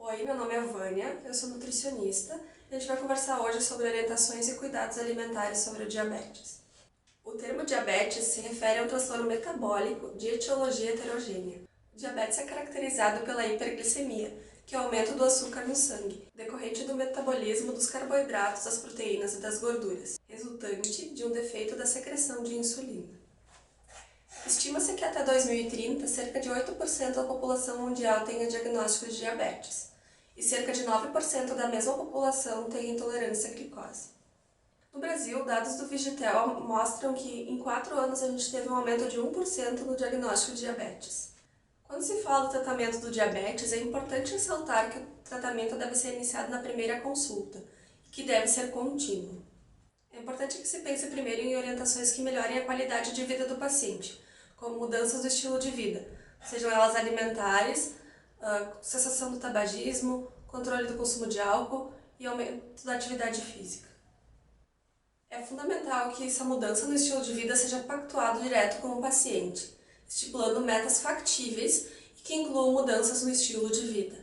Oi, meu nome é Vânia, eu sou nutricionista e a gente vai conversar hoje sobre orientações e cuidados alimentares sobre o diabetes. O termo diabetes se refere a um transtorno metabólico de etiologia heterogênea. O diabetes é caracterizado pela hiperglicemia, que é o aumento do açúcar no sangue, decorrente do metabolismo dos carboidratos, das proteínas e das gorduras, resultante de um defeito da secreção de insulina. Estima-se que até 2030, cerca de 8% da população mundial tenha diagnóstico de diabetes, e cerca de 9% da mesma população tem intolerância à glicose. No Brasil, dados do Vigitel mostram que em 4 anos a gente teve um aumento de 1% no diagnóstico de diabetes. Quando se fala do tratamento do diabetes, é importante ressaltar que o tratamento deve ser iniciado na primeira consulta e que deve ser contínuo. É importante que se pense primeiro em orientações que melhorem a qualidade de vida do paciente, como mudanças do estilo de vida, sejam elas alimentares, cessação do tabagismo, controle do consumo de álcool e aumento da atividade física. É fundamental que essa mudança no estilo de vida seja pactuado direto com o paciente, estipulando metas factíveis e que incluam mudanças no estilo de vida.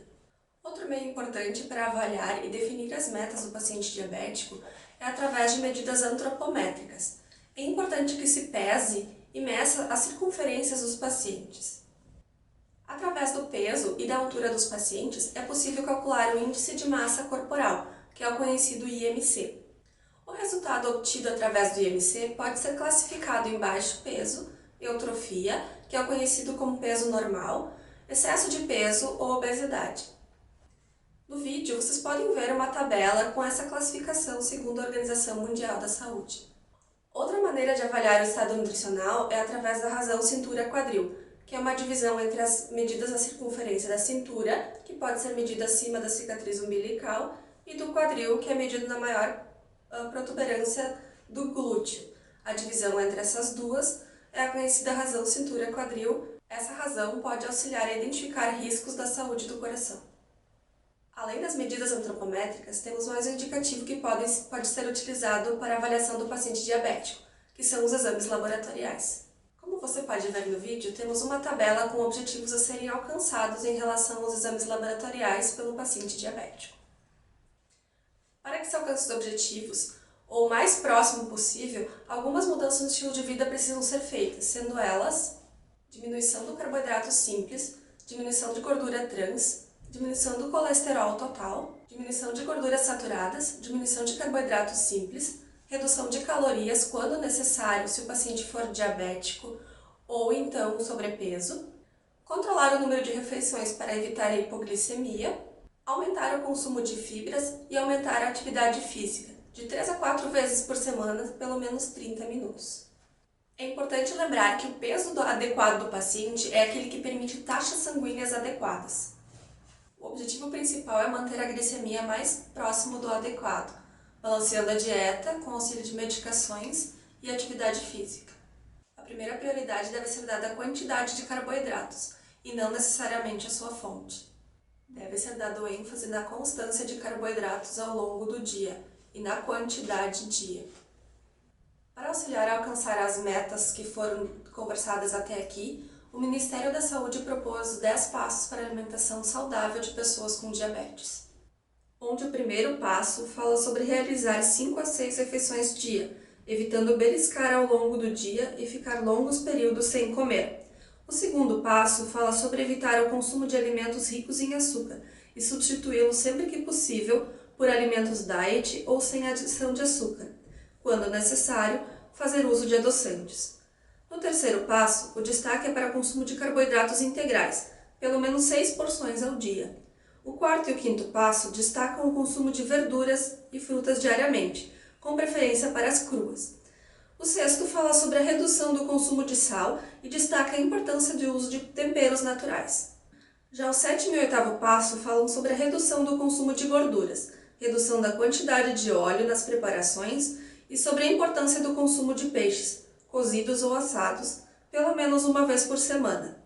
Outro meio importante para avaliar e definir as metas do paciente diabético é através de medidas antropométricas. É importante que se pese e meça as circunferências dos pacientes. Através do peso e da altura dos pacientes, é possível calcular o índice de massa corporal, que é o conhecido IMC. O resultado obtido através do IMC pode ser classificado em baixo peso, eutrofia, que é o conhecido como peso normal, excesso de peso ou obesidade. No vídeo, vocês podem ver uma tabela com essa classificação segundo a Organização Mundial da Saúde. Outra maneira de avaliar o estado nutricional é através da razão cintura-quadril, que é uma divisão entre as medidas da circunferência da cintura, que pode ser medida acima da cicatriz umbilical, e do quadril, que é medido na maior protuberância do glúteo. A divisão entre essas duas é a conhecida razão cintura-quadril. Essa razão pode auxiliar a identificar riscos da saúde do coração. Além das medidas antropométricas, temos mais um indicativo que pode ser utilizado para a avaliação do paciente diabético, que são os exames laboratoriais. Como você pode ver no vídeo, temos uma tabela com objetivos a serem alcançados em relação aos exames laboratoriais pelo paciente diabético. Para que se alcance os objetivos, ou o mais próximo possível, algumas mudanças no estilo de vida precisam ser feitas, sendo elas diminuição do carboidrato simples, diminuição de gordura trans, diminuição do colesterol total, diminuição de gorduras saturadas, diminuição de carboidratos simples, redução de calorias quando necessário se o paciente for diabético ou então sobrepeso, controlar o número de refeições para evitar a hipoglicemia, aumentar o consumo de fibras e aumentar a atividade física, de 3 a 4 vezes por semana, pelo menos 30 minutos. É importante lembrar que o peso adequado do paciente é aquele que permite taxas sanguíneas adequadas. O objetivo principal é manter a glicemia mais próximo do adequado, balanceando a dieta com auxílio de medicações e atividade física. A primeira prioridade deve ser dada à quantidade de carboidratos, e não necessariamente a sua fonte. Deve ser dado ênfase na constância de carboidratos ao longo do dia e na quantidade dia. Para auxiliar a alcançar as metas que foram conversadas até aqui, o Ministério da Saúde propôs 10 passos para a alimentação saudável de pessoas com diabetes. Onde o primeiro passo fala sobre realizar 5 a 6 refeições dia, evitando beliscar ao longo do dia e ficar longos períodos sem comer. O segundo passo fala sobre evitar o consumo de alimentos ricos em açúcar e substituí-los sempre que possível por alimentos diet ou sem adição de açúcar. Quando necessário, fazer uso de adoçantes. No terceiro passo, o destaque é para o consumo de carboidratos integrais, pelo menos 6 porções ao dia. O quarto e o quinto passo destacam o consumo de verduras e frutas diariamente, com preferência para as cruas. O sexto fala sobre a redução do consumo de sal e destaca a importância do uso de temperos naturais. Já o sétimo e oitavo passo falam sobre a redução do consumo de gorduras, redução da quantidade de óleo nas preparações e sobre a importância do consumo de peixes, cozidos ou assados, pelo menos uma vez por semana.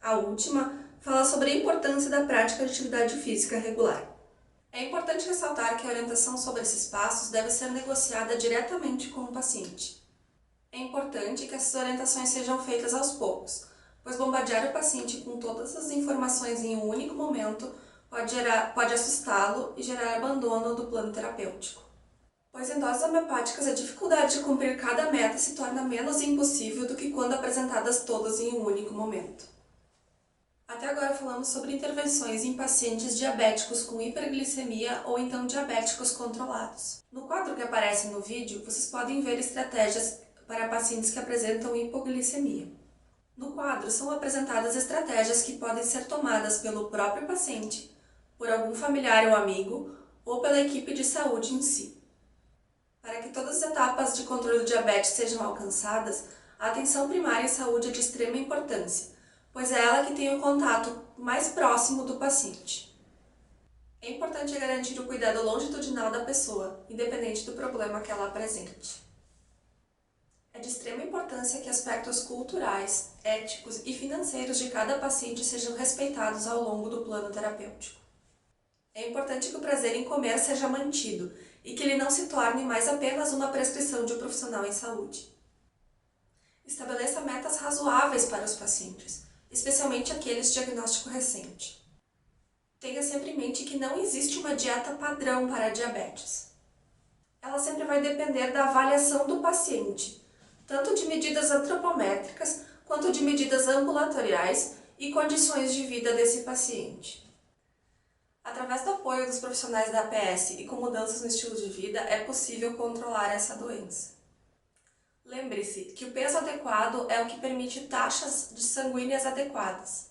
A última fala sobre a importância da prática de atividade física regular. É importante ressaltar que a orientação sobre esses passos deve ser negociada diretamente com o paciente. É importante que essas orientações sejam feitas aos poucos, pois bombardear o paciente com todas as informações em um único momento pode assustá-lo e gerar abandono do plano terapêutico. Pois em doses homeopáticas a dificuldade de cumprir cada meta se torna menos impossível do que quando apresentadas todas em um único momento. Até agora falamos sobre intervenções em pacientes diabéticos com hiperglicemia ou então diabéticos controlados. No quadro que aparece no vídeo, vocês podem ver estratégias para pacientes que apresentam hipoglicemia. No quadro são apresentadas estratégias que podem ser tomadas pelo próprio paciente, por algum familiar ou amigo, ou pela equipe de saúde em si. Para que todas as etapas de controle do diabetes sejam alcançadas, a atenção primária em saúde é de extrema importância, pois é ela que tem o contato mais próximo do paciente. É importante garantir o cuidado longitudinal da pessoa, independente do problema que ela apresente. É de extrema importância que aspectos culturais, éticos e financeiros de cada paciente sejam respeitados ao longo do plano terapêutico. É importante que o prazer em comer seja mantido e que ele não se torne mais apenas uma prescrição de um profissional em saúde. Estabeleça metas razoáveis para os pacientes, especialmente aqueles de diagnóstico recente. Tenha sempre em mente que não existe uma dieta padrão para a diabetes. Ela sempre vai depender da avaliação do paciente, tanto de medidas antropométricas quanto de medidas ambulatoriais e condições de vida desse paciente. Através do apoio dos profissionais da APS e com mudanças no estilo de vida, é possível controlar essa doença. Lembre-se que o peso adequado é o que permite taxas sanguíneas adequadas.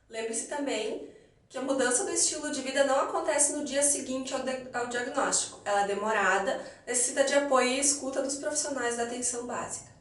Lembre-se também que a mudança do estilo de vida não acontece no dia seguinte ao diagnóstico. Ela é demorada, necessita de apoio e escuta dos profissionais da atenção básica.